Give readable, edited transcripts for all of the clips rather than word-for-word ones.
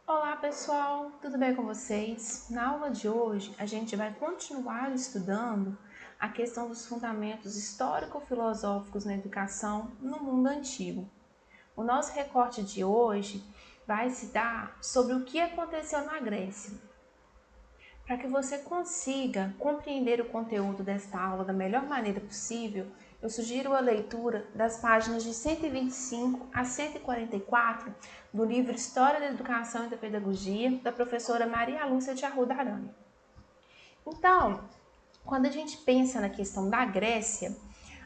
Olá pessoal, tudo bem com vocês? Na aula de hoje a gente vai continuar estudando a questão dos fundamentos histórico-filosóficos na educação no mundo antigo. O nosso recorte de hoje vai se dar sobre o que aconteceu na Grécia. Para que você consiga compreender o conteúdo desta aula da melhor maneira possível, eu sugiro a leitura das páginas de 125 a 144 do livro História da Educação e da Pedagogia, da professora Maria Lúcia de Arruda Aranha. Então, quando a gente pensa na questão da Grécia,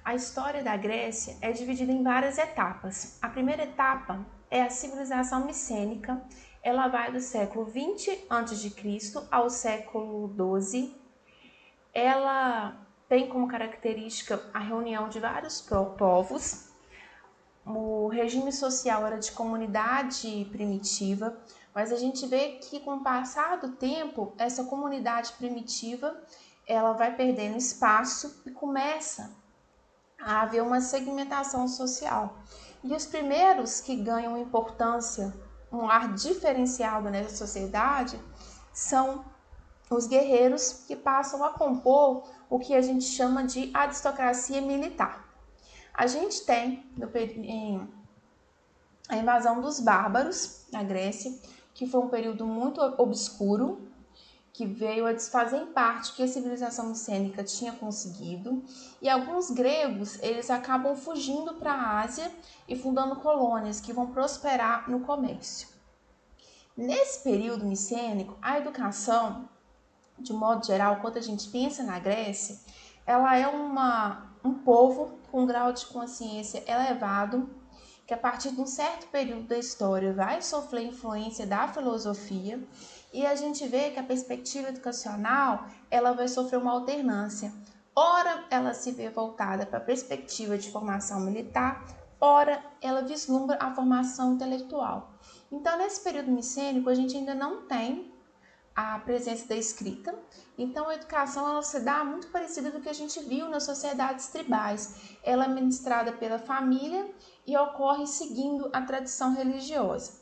a história da Grécia é dividida em várias etapas. A primeira etapa é a civilização micênica. Ela vai do século 20 a.C. ao século 12. Ela tem como característica a reunião de vários povos. O regime social era de comunidade primitiva, mas a gente vê que com o passar do tempo, essa comunidade primitiva ela vai perdendo espaço e começa a haver uma segmentação social. E os primeiros que ganham importância, um ar diferenciado nessa sociedade, são os guerreiros que passam a compor o que a gente chama de aristocracia militar. A gente tem a invasão dos bárbaros na Grécia, que foi um período muito obscuro, que veio a desfazer em parte o que a civilização micênica tinha conseguido, e alguns gregos eles acabam fugindo para a Ásia e fundando colônias que vão prosperar no comércio. Nesse período micênico, a educação, de modo geral, quando a gente pensa na Grécia, ela é um povo com um grau de consciência elevado, que a partir de um certo período da história vai sofrer influência da filosofia, e a gente vê que a perspectiva educacional ela vai sofrer uma alternância. Ora, ela se vê voltada para a perspectiva de formação militar, ora, ela vislumbra a formação intelectual. Então, nesse período micênico, a gente ainda não tem a presença da escrita. Então, a educação ela se dá muito parecida do que a gente viu nas sociedades tribais. Ela é ministrada pela família e ocorre seguindo a tradição religiosa.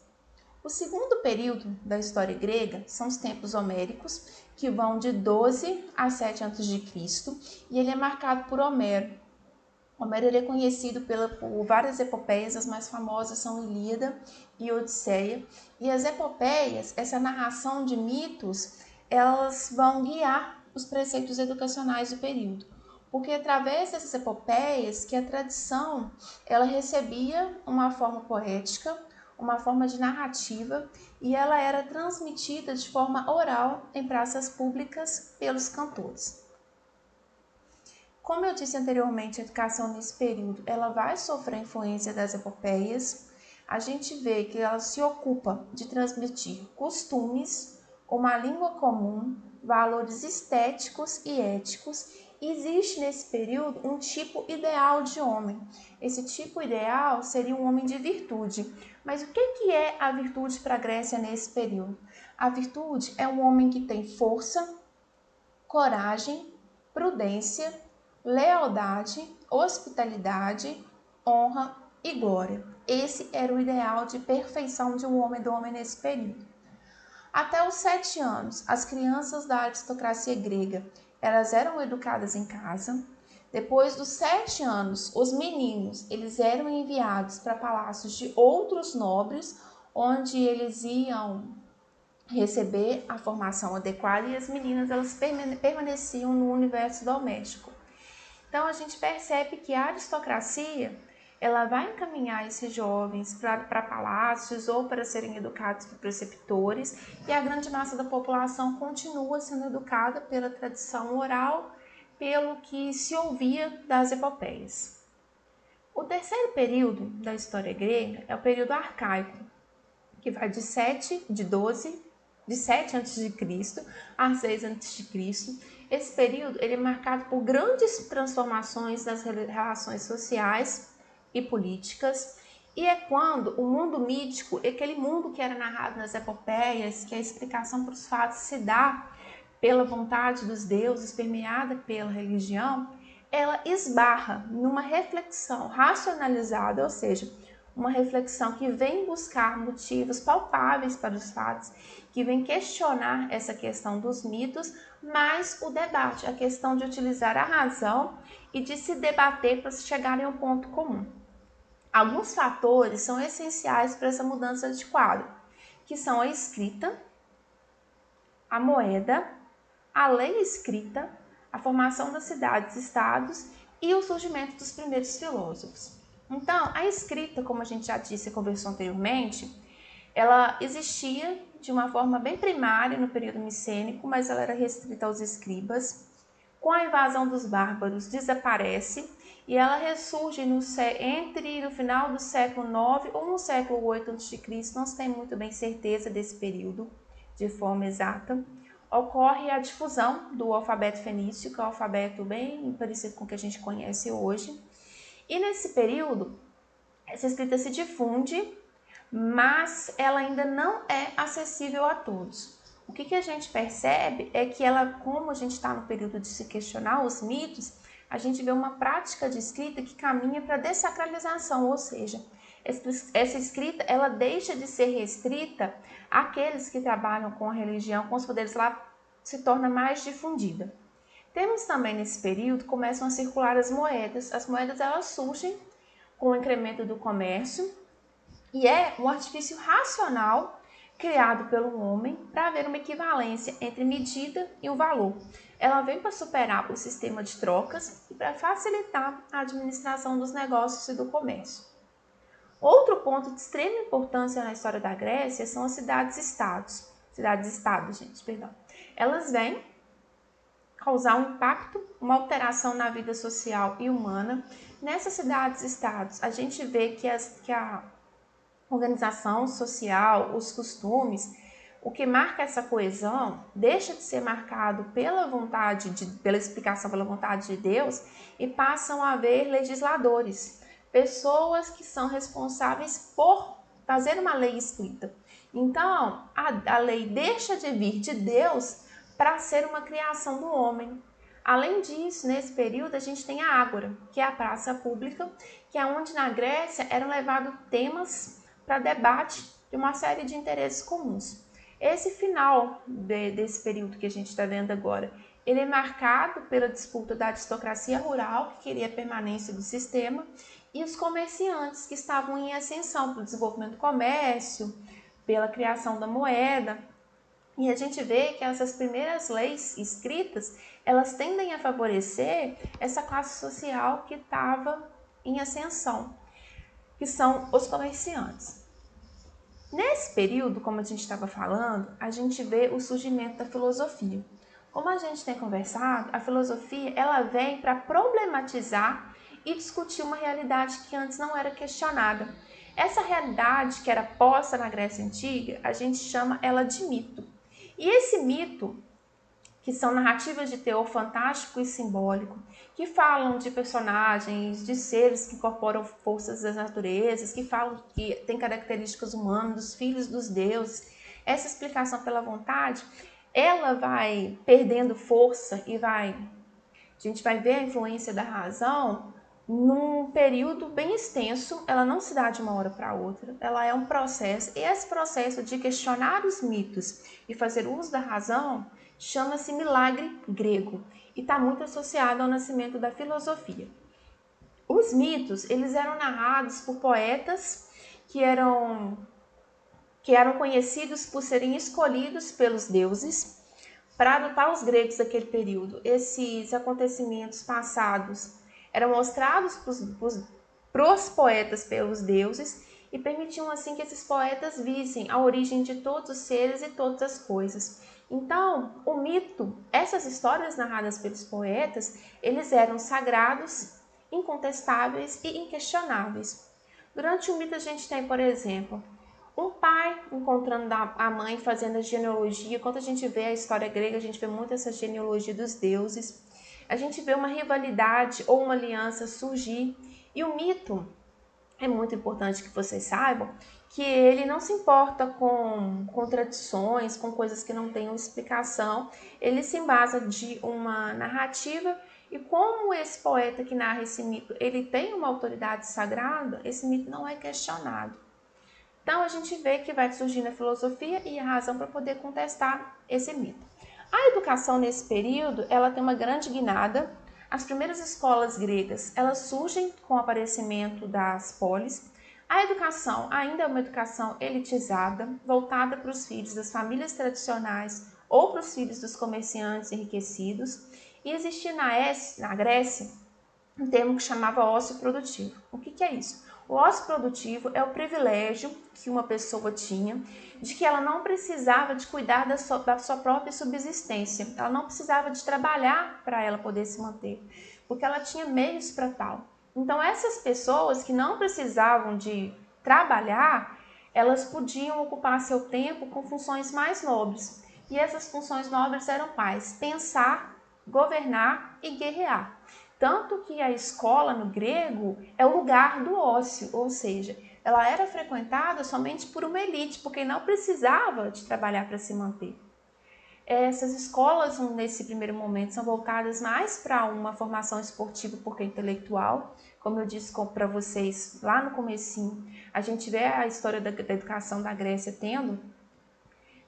O segundo período da história grega são os tempos homéricos, que vão de 12 a 7 a.C., e ele é marcado por Homero. Homero ele é conhecido por várias epopeias, as mais famosas são Ilíada e Odisseia. E as epopeias, essa narração de mitos, elas vão guiar os preceitos educacionais do período. Porque através dessas epopeias que a tradição ela recebia uma forma poética, uma forma de narrativa, e ela era transmitida de forma oral em praças públicas pelos cantores. Como eu disse anteriormente, a educação nesse período ela vai sofrer influência das epopeias. A gente vê que ela se ocupa de transmitir costumes, uma língua comum, valores estéticos e éticos. Existe nesse período um tipo ideal de homem. Esse tipo ideal seria um homem de virtude. Mas o que é a virtude para a Grécia nesse período? A virtude é um homem que tem força, coragem, prudência, lealdade, hospitalidade, honra e glória. Esse era o ideal de perfeição de um homem do homem nesse período. Até os 7 anos, as crianças da aristocracia grega elas eram educadas em casa. Depois dos 7 anos, os meninos eles eram enviados para palácios de outros nobres, onde eles iam receber a formação adequada, e as meninas elas permaneciam no universo doméstico. Então a gente percebe que a aristocracia ela vai encaminhar esses jovens para palácios ou para serem educados por preceptores, e a grande massa da população continua sendo educada pela tradição oral, pelo que se ouvia das epopeias. O terceiro período da história grega é o período arcaico, que vai de 7 a.C. a 6 a.C. Esse período ele é marcado por grandes transformações nas relações sociais e políticas, e é quando o mundo mítico, aquele mundo que era narrado nas epopeias, que a explicação para os fatos se dá pela vontade dos deuses, permeada pela religião, ela esbarra numa reflexão racionalizada, ou seja, uma reflexão que vem buscar motivos palpáveis para os fatos, que vem questionar essa questão dos mitos, mas o debate, a questão de utilizar a razão e de se debater para se chegar em um ponto comum. Alguns fatores são essenciais para essa mudança de quadro, que são a escrita, a moeda, a lei escrita, a formação das cidades-estados e o surgimento dos primeiros filósofos. Então, a escrita, como a gente já disse e conversou anteriormente, ela existia de uma forma bem primária no período micênico, mas ela era restrita aos escribas. Com a invasão dos bárbaros, desaparece e ela ressurge entre o final do século IX ou no século VIII a.C., não se tem muito bem certeza desse período de forma exata. Ocorre a difusão do alfabeto fenício, que é um alfabeto bem parecido com o que a gente conhece hoje. E nesse período, essa escrita se difunde, mas ela ainda não é acessível a todos. O que a gente percebe é que ela, como a gente está no período de se questionar os mitos, a gente vê uma prática de escrita que caminha para a dessacralização, ou seja, essa escrita ela deixa de ser restrita àqueles que trabalham com a religião, com os poderes, lá se torna mais difundida. Temos também nesse período, começam a circular as moedas. As moedas elas surgem com o incremento do comércio e é um artifício racional criado pelo homem para haver uma equivalência entre medida e o valor. Ela vem para superar o sistema de trocas e para facilitar a administração dos negócios e do comércio. Outro ponto de extrema importância na história da Grécia são as cidades-estados. Elas vêm causar um impacto, uma alteração na vida social e humana. Nessas cidades-estados, a gente vê que a organização social, os costumes, o que marca essa coesão, deixa de ser marcado pela explicação, pela vontade de Deus, e passam a haver legisladores, pessoas que são responsáveis por fazer uma lei escrita. Então, a lei deixa de vir de Deus para ser uma criação do homem. Além disso, nesse período, a gente tem a Ágora, que é a praça pública, que é onde na Grécia eram levados temas para debate de uma série de interesses comuns. Esse final desse período que a gente está vendo agora, ele é marcado pela disputa da aristocracia rural, que queria a permanência do sistema, e os comerciantes, que estavam em ascensão pelo desenvolvimento do comércio, pela criação da moeda. E a gente vê que essas primeiras leis escritas, elas tendem a favorecer essa classe social que estava em ascensão, que são os comerciantes. Nesse período, como a gente estava falando, a gente vê o surgimento da filosofia. Como a gente tem conversado, a filosofia ela vem para problematizar e discutir uma realidade que antes não era questionada. Essa realidade que era posta na Grécia Antiga, a gente chama ela de mito. E esse mito, que são narrativas de teor fantástico e simbólico, que falam de personagens, de seres que incorporam forças das naturezas, que falam que têm características humanas, dos filhos dos deuses. Essa explicação pela vontade, ela vai perdendo força e a gente vai ver a influência da razão num período bem extenso. Ela não se dá de uma hora para outra, ela é um processo, e esse processo de questionar os mitos e fazer uso da razão chama-se milagre grego e está muito associado ao nascimento da filosofia. Os mitos, eles eram narrados por poetas que eram conhecidos por serem escolhidos pelos deuses para os gregos daquele período. Esses acontecimentos passados eram mostrados para os poetas pelos deuses e permitiam assim que esses poetas vissem a origem de todos os seres e todas as coisas. Então, o mito, essas histórias narradas pelos poetas, eles eram sagrados, incontestáveis e inquestionáveis. Durante o mito a gente tem, por exemplo, um pai encontrando a mãe, fazendo a genealogia. Quando a gente vê a história grega, a gente vê muito essa genealogia dos deuses. A gente vê uma rivalidade ou uma aliança surgir. E o mito, é muito importante que vocês saibam, que ele não se importa com contradições, com coisas que não tenham explicação. Ele se embasa de uma narrativa E como esse poeta que narra esse mito, ele tem uma autoridade sagrada, esse mito não é questionado. Então a gente vê que vai surgindo a filosofia e a razão para poder contestar esse mito. A educação nesse período, ela tem uma grande guinada. As primeiras escolas gregas, elas surgem com o aparecimento das polis. A educação ainda é uma educação elitizada, voltada para os filhos das famílias tradicionais ou para os filhos dos comerciantes enriquecidos. E existia na Grécia um termo que chamava ócio produtivo. O que é isso? O ócio produtivo é o privilégio que uma pessoa tinha de que ela não precisava de cuidar da sua própria subsistência. Ela não precisava de trabalhar para ela poder se manter, porque ela tinha meios para tal. Então, essas pessoas que não precisavam de trabalhar, elas podiam ocupar seu tempo com funções mais nobres. E essas funções nobres eram quais? Pensar, governar e guerrear. Tanto que a escola no grego é o lugar do ócio, ou seja, ela era frequentada somente por uma elite, porque não precisava de trabalhar para se manter. Essas escolas, nesse primeiro momento, são voltadas mais para uma formação esportiva porque intelectual. Como eu disse para vocês lá no comecinho, a gente vê a história da educação da Grécia tendo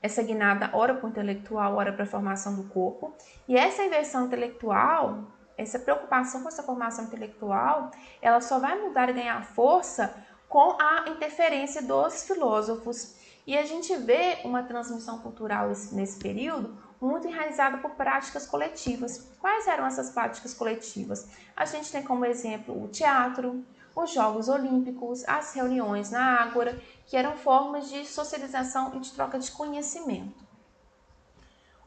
essa guinada ora para o intelectual, ora para a formação do corpo. E essa inversão intelectual, essa preocupação com essa formação intelectual, ela só vai mudar e ganhar força com a interferência dos filósofos. E a gente vê uma transmissão cultural nesse período muito enraizada por práticas coletivas. Quais eram essas práticas coletivas? A gente tem como exemplo o teatro, os Jogos Olímpicos, as reuniões na Ágora, que eram formas de socialização e de troca de conhecimento.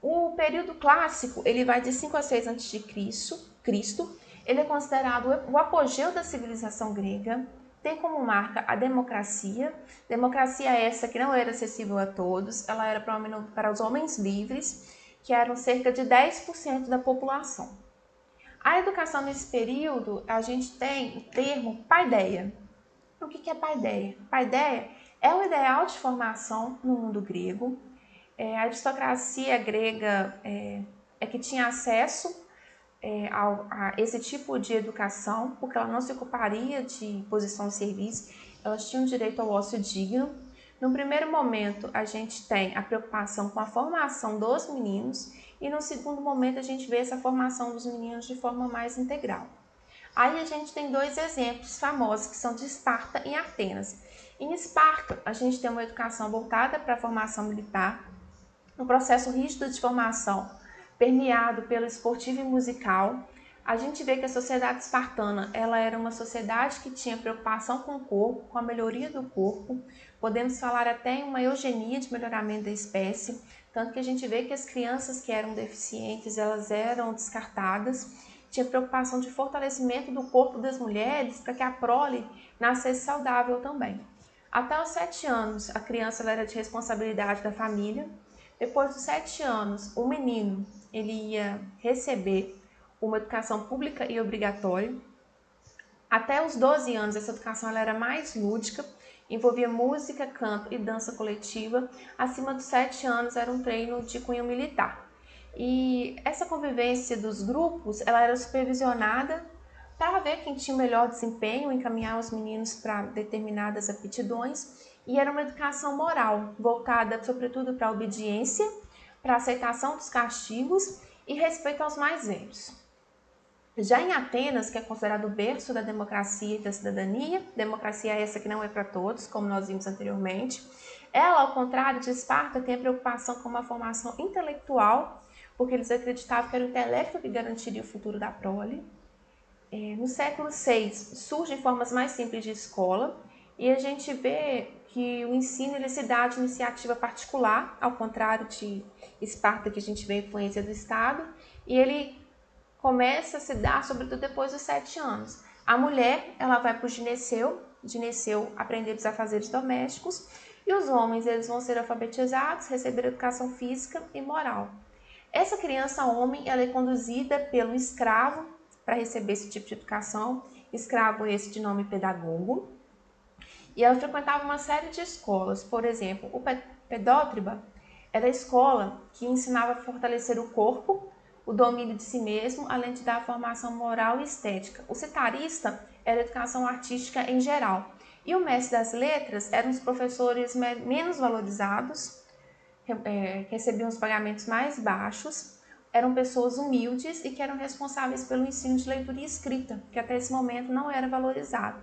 O período clássico, ele vai de 5 a 6 a.C., ele é considerado o apogeu da civilização grega, tem como marca a democracia essa que não era acessível a todos, ela era para os homens livres, que eram cerca de 10% da população. A educação nesse período, a gente tem o termo paideia. O que é paideia? Paideia é o ideal de formação no mundo grego. A aristocracia grega é que tinha acesso a esse tipo de educação, porque ela não se ocuparia de posição de serviço, elas tinham direito ao ócio digno. No primeiro momento, a gente tem a preocupação com a formação dos meninos e no segundo momento a gente vê essa formação dos meninos de forma mais integral. Aí a gente tem dois exemplos famosos que são de Esparta e Atenas. Em Esparta, a gente tem uma educação voltada para a formação militar, um processo rígido de formação permeado pelo esportivo e musical. A gente vê que a sociedade espartana ela era uma sociedade que tinha preocupação com o corpo, com a melhoria do corpo. Podemos falar até em uma eugenia de melhoramento da espécie, tanto que a gente vê que as crianças que eram deficientes elas eram descartadas. Tinha preocupação de fortalecimento do corpo das mulheres para que a prole nascesse saudável também. Até os 7 anos, a criança ela era de responsabilidade da família. Depois dos 7 anos, o menino ele ia receber uma educação pública e obrigatória. Até os 12 anos, essa educação ela era mais lúdica, envolvia música, canto e dança coletiva. Acima dos 7 anos, era um treino de cunho militar. E essa convivência dos grupos, ela era supervisionada para ver quem tinha o melhor desempenho, encaminhar os meninos para determinadas aptidões. E era uma educação moral, voltada sobretudo para a obediência, para a aceitação dos castigos e respeito aos mais velhos. Já em Atenas, que é considerado o berço da democracia e da cidadania, democracia essa que não é para todos, como nós vimos anteriormente, ela, ao contrário de Esparta, tem a preocupação com uma formação intelectual, porque eles acreditavam que era o intelecto que garantiria o futuro da prole. No século VI, surgem formas mais simples de escola, e a gente vê que o ensino ele se dá de iniciativa particular, ao contrário de Esparta, que a gente vê a influência do Estado, e ele começa a se dar sobretudo depois dos 7 anos. A mulher ela vai para o gineceu aprender os afazeres domésticos, e os homens eles vão ser alfabetizados, receber educação física e moral. Essa criança homem ela é conduzida pelo escravo para receber esse tipo de educação, escravo esse de nome pedagogo, e ela frequentava uma série de escolas. Por exemplo, o pedótriba era a escola que ensinava a fortalecer o corpo, o domínio de si mesmo, além de dar a formação moral e estética. O citarista era a educação artística em geral. E o mestre das letras eram os professores menos valorizados, que recebiam os pagamentos mais baixos, eram pessoas humildes e que eram responsáveis pelo ensino de leitura e escrita, que até esse momento não era valorizado.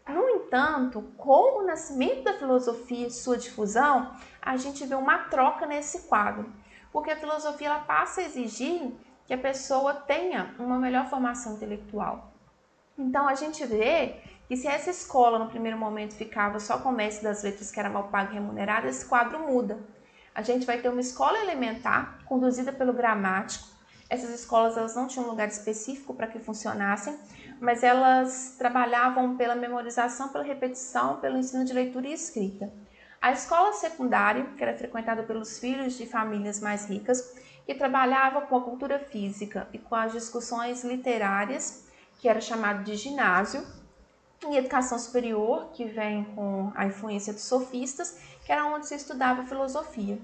No entanto, com o nascimento da filosofia e sua difusão, a gente vê uma troca nesse quadro, porque a filosofia ela passa a exigir que a pessoa tenha uma melhor formação intelectual. Então a gente vê que se essa escola no primeiro momento ficava só com o mestre das letras que era mal pago e remunerado, esse quadro muda. A gente vai ter uma escola elementar conduzida pelo gramático. Essas escolas elas não tinham um lugar específico para que funcionassem, mas elas trabalhavam pela memorização, pela repetição, pelo ensino de leitura e escrita. A escola secundária, que era frequentada pelos filhos de famílias mais ricas, que trabalhava com a cultura física e com as discussões literárias, que era chamado de ginásio, e educação superior, que vem com a influência dos sofistas, que era onde se estudava filosofia.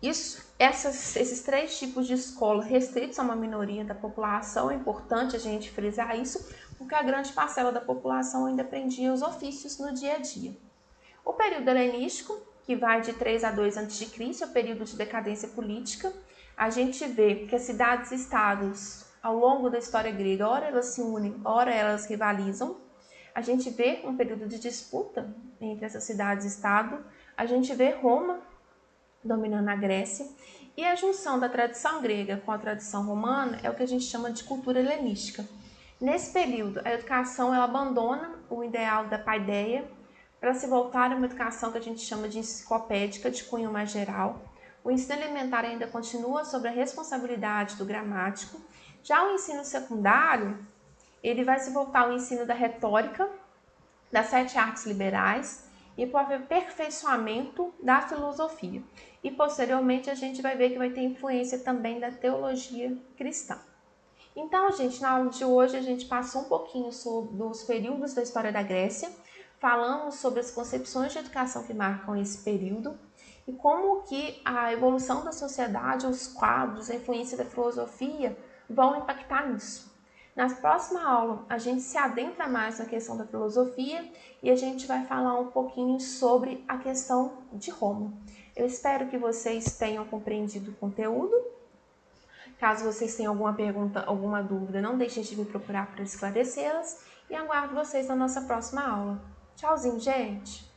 Esses três tipos de escola restritos a uma minoria da população, é importante a gente frisar isso, porque a grande parcela da população ainda aprendia os ofícios no dia a dia. O período helenístico, que vai de 3 a 2 a.C., é o período de decadência política. A gente vê que as cidades e estados, ao longo da história grega, ora elas se unem, ora elas rivalizam. A gente vê um período de disputa entre essas cidades e estado. A gente vê Roma dominando a Grécia. E a junção da tradição grega com a tradição romana é o que a gente chama de cultura helenística. Nesse período, a educação ela abandona o ideal da paideia para se voltar a uma educação que a gente chama de enciclopédica, de cunho mais geral. O ensino elementar ainda continua sob a responsabilidade do gramático. Já o ensino secundário, ele vai se voltar ao ensino da retórica, das 7 artes liberais e para o aperfeiçoamento da filosofia. E posteriormente a gente vai ver que vai ter influência também da teologia cristã. Então, gente, na aula de hoje a gente passou um pouquinho sobre os períodos da história da Grécia, falamos sobre as concepções de educação que marcam esse período e como que a evolução da sociedade, os quadros, a influência da filosofia vão impactar nisso. Na próxima aula, a gente se adentra mais na questão da filosofia e a gente vai falar um pouquinho sobre a questão de Roma. Eu espero que vocês tenham compreendido o conteúdo. Caso vocês tenham alguma pergunta, alguma dúvida, não deixem de me procurar para esclarecê-las e aguardo vocês na nossa próxima aula. Tchauzinho, gente!